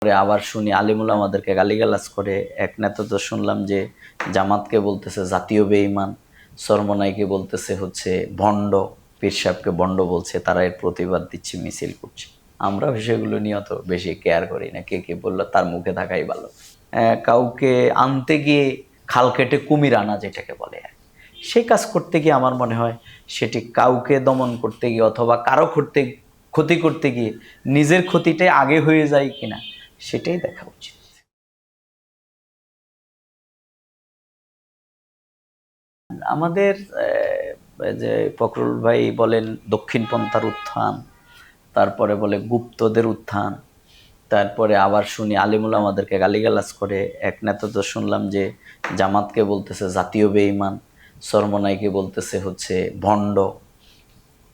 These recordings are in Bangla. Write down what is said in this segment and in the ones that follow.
আবার শুনি আলিমুল আমাদেরকে গালিগালাজ করে। এক নেতা তো শুনলাম যে জামাতকে বলতেছে জাতীয় বেঈমান, চরমনাইকে বলতেছে হচ্ছে ভণ্ড, পীর সাহেবকে ভণ্ড বলছে, তারা এর প্রতিবাদ দিচ্ছে, মিছিল করছে। আমরা বিষয়গুলো নিয়ে অত বেশি কেয়ার করি না, কে কে বললো তার মুখে থাকাই ভালো। কাউকে আনতে গিয়ে খাল কেটে কুমির আনা যেটাকে বলে, সেই কাজ করতে গিয়ে আমার মনে হয় সেটি কাউকে দমন করতে গিয়ে অথবা কারো ক্ষতি করতে গিয়ে নিজের ক্ষতিটাই আগে হয়ে যায় কিনা সেটাই দেখা উচিত। আমাদের যে ফখরুল ভাই বলেন দক্ষিণপন্থার উত্থান, তারপরে বলে গুপ্তদের উত্থান, তারপরে আবার শুনি আলিমুল আমাদেরকে গালিগালাজ করে। এক নেতা তো শুনলাম যে জামাতকে বলতেছে জাতীয় বেঈমান, চরমনাইকে বলতেছে হচ্ছে ভণ্ড,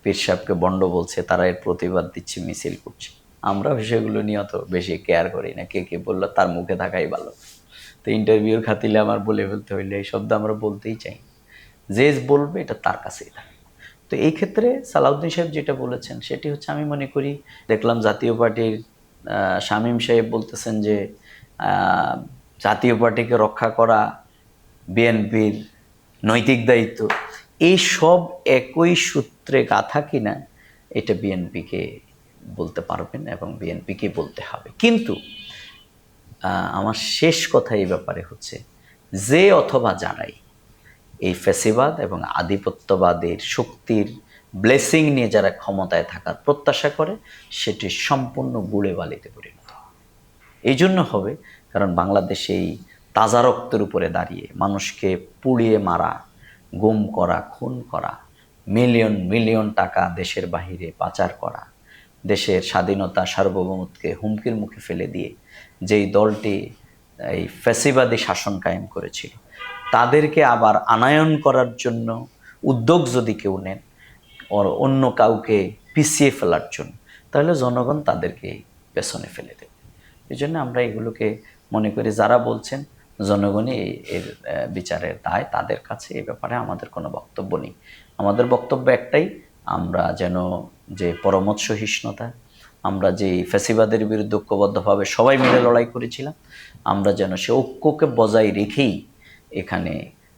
পীর সাহেবকে ভণ্ড বলছে, তারা এর প্রতিবাদ দিচ্ছে, মিছিল করছে। আমরা বিষয়গুলো নিয়ে অত বেশি কেয়ার করি না, কে কে বললো তার মুখে থাকাই ভালো। তো ইন্টারভিউর খাতিলে আমার বলে ফেলতে হইলে এই শব্দ আমরা বলতেই চাই, যে বলবে এটা তার কাছেই থাকে। তো এই ক্ষেত্রে সালাউদ্দিন সাহেব যেটা বলেছেন সেটি হচ্ছে, আমি মনে করি, দেখলাম জাতীয় পার্টির শামীম সাহেব বলতেছেন যে জাতীয় পার্টিকে রক্ষা করা বিএনপির নৈতিক দায়িত্ব। এই সব একই সূত্রে গাঁথা কিনা এটা বিএনপিকে বলতে পারবেন এবং বিএনপিকে বলতে হবে। কিন্তু আমার শেষ কথা এই ব্যাপারে হচ্ছে, যে অথবা যারাই এই ফ্যাসিবাদ এবং আধিপত্যবাদের শক্তির ব্লেসিং নিয়ে যারা ক্ষমতায় থাকার প্রত্যাশা করে, সেটি সম্পূর্ণ গুড়ে বালিতে পরিণত হবে। এই জন্য হবে কারণ বাংলাদেশে এই তাজা রক্তের উপরে দাঁড়িয়ে মানুষকে পুড়িয়ে মারা, গুম করা, খুন করা, মিলিয়ন মিলিয়ন টাকা দেশের বাহিরে পাচার করা, দেশের স্বাধীনতা সার্বভৌমত্বকে হুমকির মুখে ফেলে দিয়ে যেই দলটি এই ফ্যাসিবাদী শাসন কায়েম করেছিল, তাদেরকে আবার আনায়ন করার জন্য উদ্যোগ যদি কেউ নেন অন্য কাউকে পিছিয়ে ফেলার জন্য, তাহলে জনগণ তাদেরকে পেছনে ফেলে দেবে। এই জন্য আমরা এগুলোকে মনে করি, যারা বলছেন জনগণই এর বিচারের দায় তাদের কাছে, এ ব্যাপারে আমাদের কোনো বক্তব্য নেই। আমাদের বক্তব্য একটাই, আমরা যেন যে পরমত সহিষ্ণুতা, আমরা যে ফ্যাসিবাদের বিরুদ্ধে ঐক্যবদ্ধভাবে সবাই মিলে লড়াই করেছিলাম, আমরা যেন সে ঐক্যকে বজায় রেখেই এখানে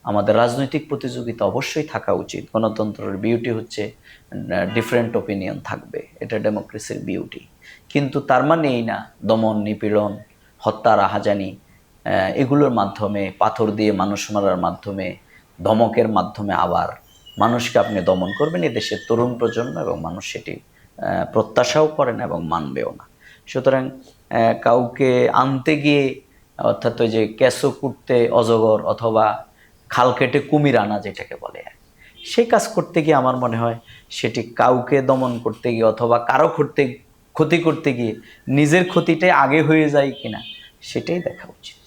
আমাদের রাজনৈতিক প্রতিযোগিতা অবশ্যই থাকা উচিত। গণতন্ত্রের বিউটি হচ্ছে ডিফারেন্ট ওপিনিয়ন থাকবে, এটা ডেমোক্রেসির বিউটি। কিন্তু তার মানে এই না দমন নিপীড়ন, হত্যা, রাহাজানি, এগুলোর মাধ্যমে, পাথর দিয়ে মানুষ মারার মাধ্যমে, ধমকের মাধ্যমে আবার মানুষকে আপনি দমন করবেন, এই দেশের তরুণ প্রজন্ম এবং মানুষ সেটি প্রত্যাশাও করেন এবং মানবেও না। সুতরাং কাউকে আনতে গিয়ে, অর্থাৎ ওই যে ক্যাসো কুটতে অজগর অথবা খাল কেটে কুমির আনা যেটাকে বলে, সেই কাজ করতে গিয়ে আমার মনে হয় সেটি কাউকে দমন করতে গিয়ে অথবা কারো ক্ষতি করতে গিয়ে নিজের ক্ষতিটাই আগে হয়ে যায় কিনা সেটাই দেখা উচিত।